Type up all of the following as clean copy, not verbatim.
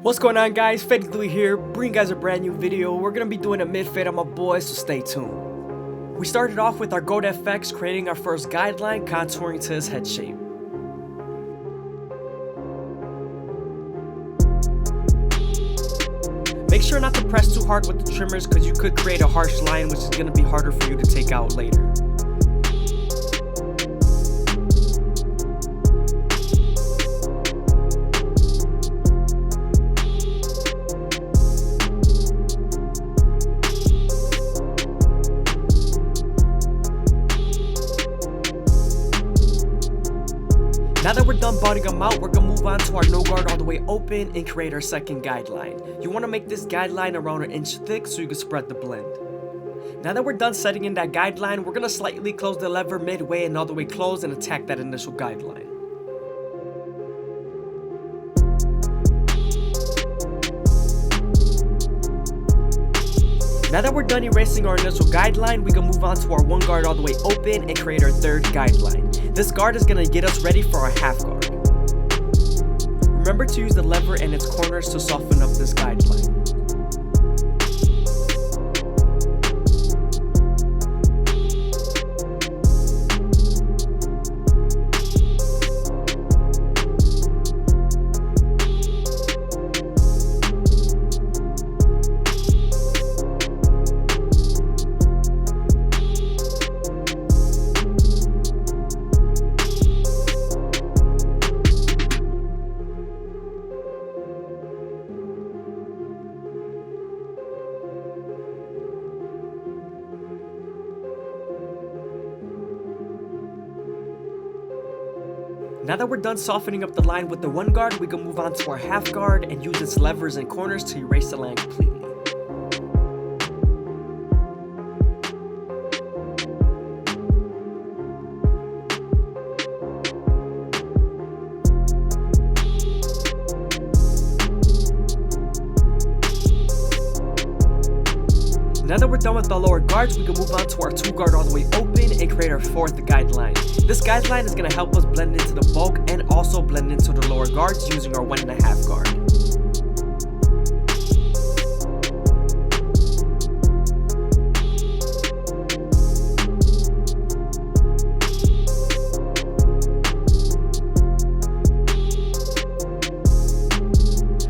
What's going on, guys? FadeitLuie here, bringing you guys a brand new video. We're gonna be doing a mid-fade on my boys, so stay tuned. We started off with our Goat FX, creating our first guideline, contouring to his head shape. Make sure not to press too hard with the trimmers because you could create a harsh line, which is gonna be harder for you to take out later. Now that we're done budding them out, we're gonna move on to our no guard all the way open and create our second guideline. You wanna make this guideline around 1 inch thick so you can spread the blend. Now that we're done setting in that guideline, we're gonna slightly close the lever midway and all the way close and attack that initial guideline. Now that we're done erasing our initial guideline, we can move on to our 1 guard all the way open and create our third guideline. This guard is going to get us ready for our half guard. Remember to use the lever and its corners to soften up this guideline. Now that we're done softening up the line with the 1 guard, we can move on to our half guard and use its levers and corners to erase the line completely. Now that we're done with the lower guards, we can move on to our 2 guard all the way open and create our 4th guideline. This guideline is going to help us blend into the bulk and also blend into the lower guards using our 1.5 guard.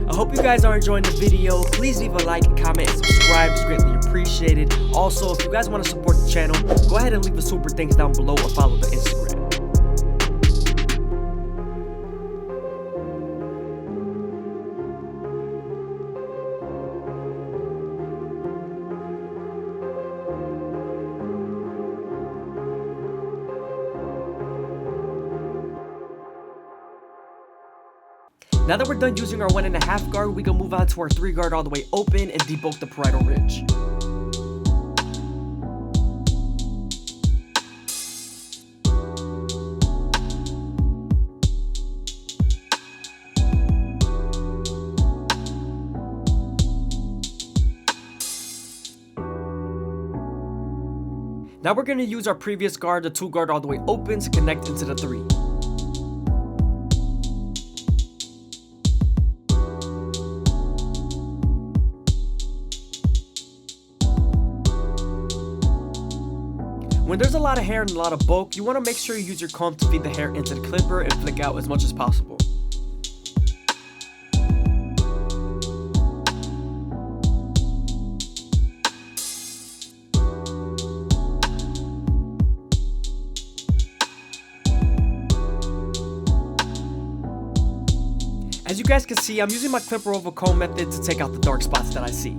I hope you guys are enjoying the video. Please leave a like, comment, and subscribe. It's greatly appreciated. Also, if you guys want to support the channel, go ahead and leave a super thanks down below or follow the Instagram. Now that we're done using our 1.5 guard, we can move on to our 3 guard all the way open and debulk the parietal ridge. Now we're going to use our previous guard, the 2 guard all the way open, to connect into the 3. When there's a lot of hair and a lot of bulk, you want to make sure you use your comb to feed the hair into the clipper and flick out as much as possible. As you guys can see, I'm using my clipper over comb method to take out the dark spots that I see.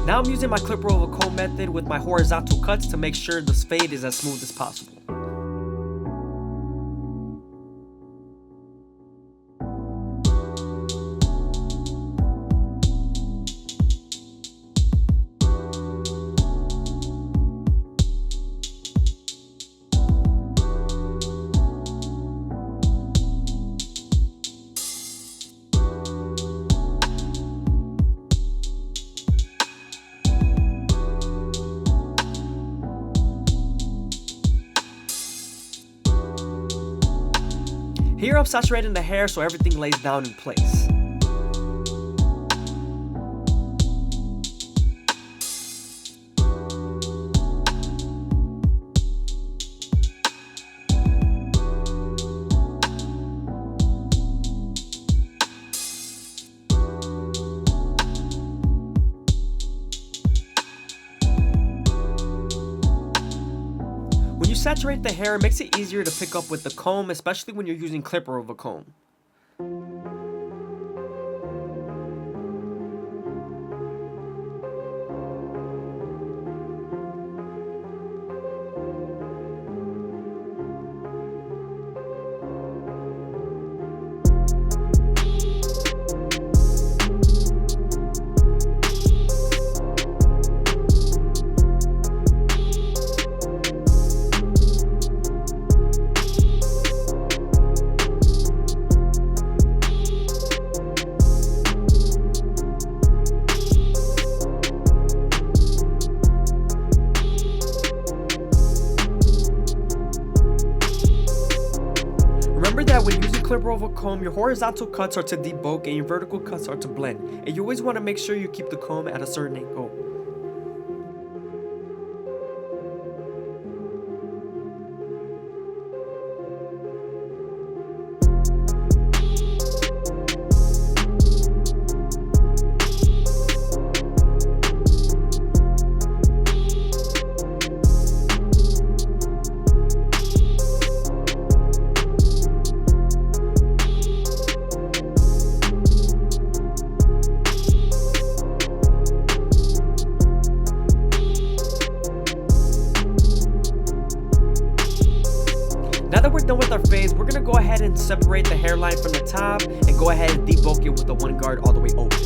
Now I'm using my clipper over comb method with my horizontal cuts to make sure this fade is as smooth as possible. Here I'm saturating the hair so everything lays down in place. When you saturate the hair, it makes it easier to pick up with the comb, especially when you're using clipper over comb. Remember that when using clipper over comb, your horizontal cuts are to debulk and your vertical cuts are to blend. And you always want to make sure you keep the comb at a certain angle. Now that we're done with our fades, we're going to go ahead and separate the hairline from the top and go ahead and debulk it with the one guard all the way open.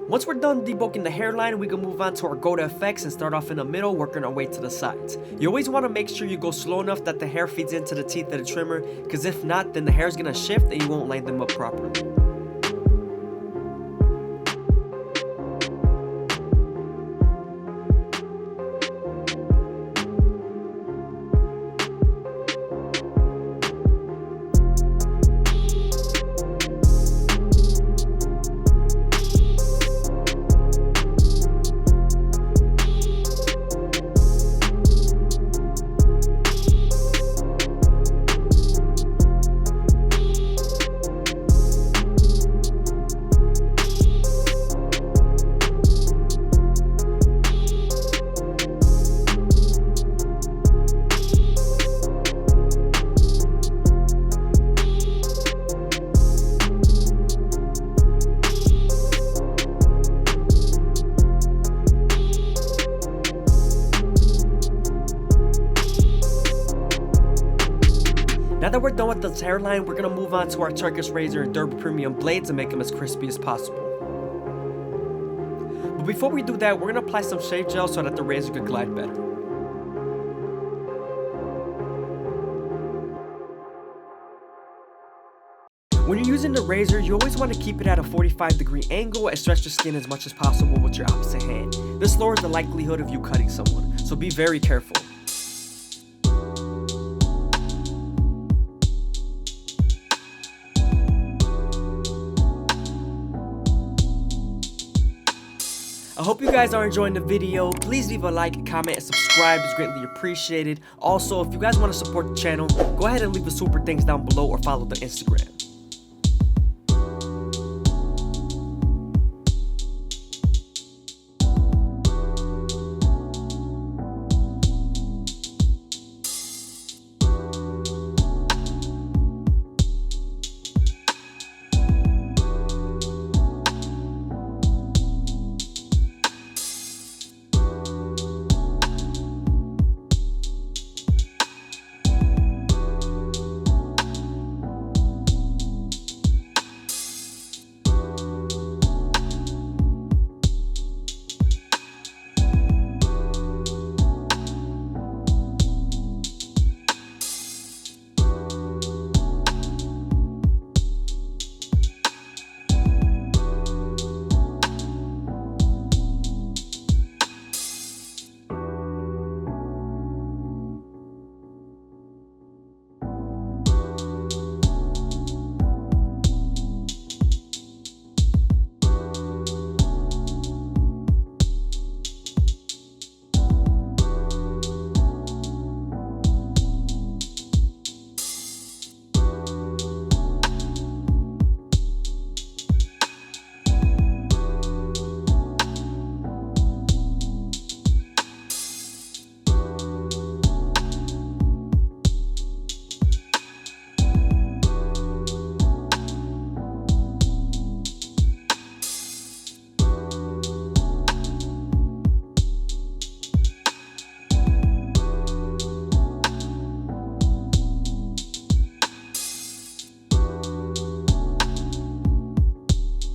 Once we're done debulking the hairline, we can move on to our go-to effects and start off in the middle, working our way to the sides. You always want to make sure you go slow enough that the hair feeds into the teeth of the trimmer, because if not, then the hair is going to shift and you won't line them up properly. Now that we're done with this hairline, we're going to move on to our Turkish razor and Derby Premium blades and make them as crispy as possible. But before we do that, we're going to apply some shave gel so that the razor could glide better. When you're using the razor, you always want to keep it at a 45-degree angle and stretch your skin as much as possible with your opposite hand. This lowers the likelihood of you cutting someone, so be very careful. I hope you guys are enjoying the video. Please leave a like, comment, and subscribe. It's greatly appreciated. Also, if you guys want to support the channel, go ahead and leave the super thanks down below or follow the Instagram.